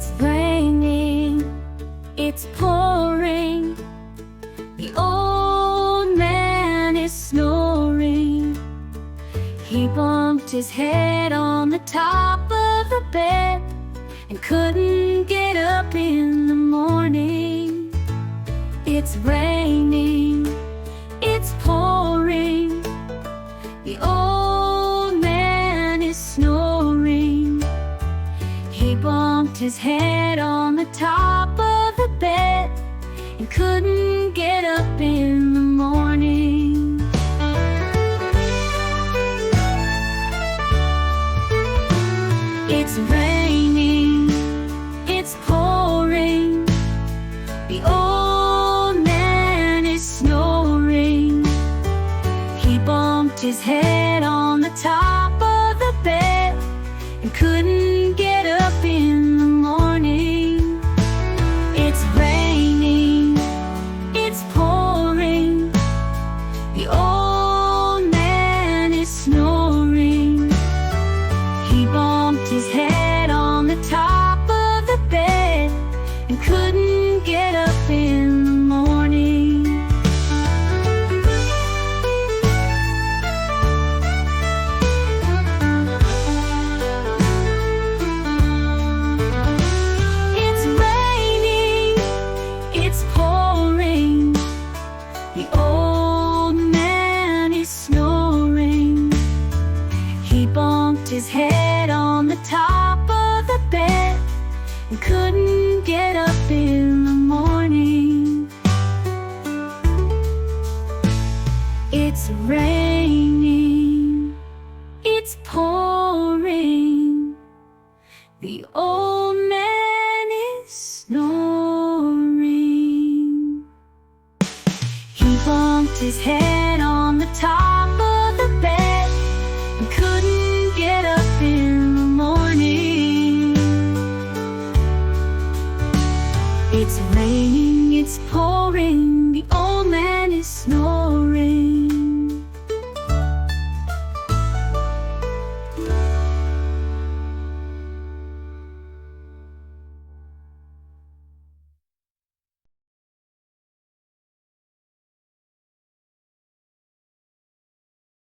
It's raining, it's pouring. The old man is snoring. He bumped his head on the top of the bed and couldn't get up in the morning. It's raining, it's pouring. The old man is snoring. He bumped his head on the top of the bed and couldn't get up in the morning. It's raining, it's pouring. The old man is snoring. He bumped his head on the top of the bed and couldn't get up in the morning. It's raining, it's pouring. The old man is snoring. He bumped his head on the top of the bed and couldn't get up in the morning. It's raining, it's pouring. The old man is snoring. He bumped his head on the top of the bed and couldn't get up in the morning. It's raining, it's pouring. The old man is snoring. He bumped his head on the top of the bed and couldn't get up in the morning. It's raining, it's pouring.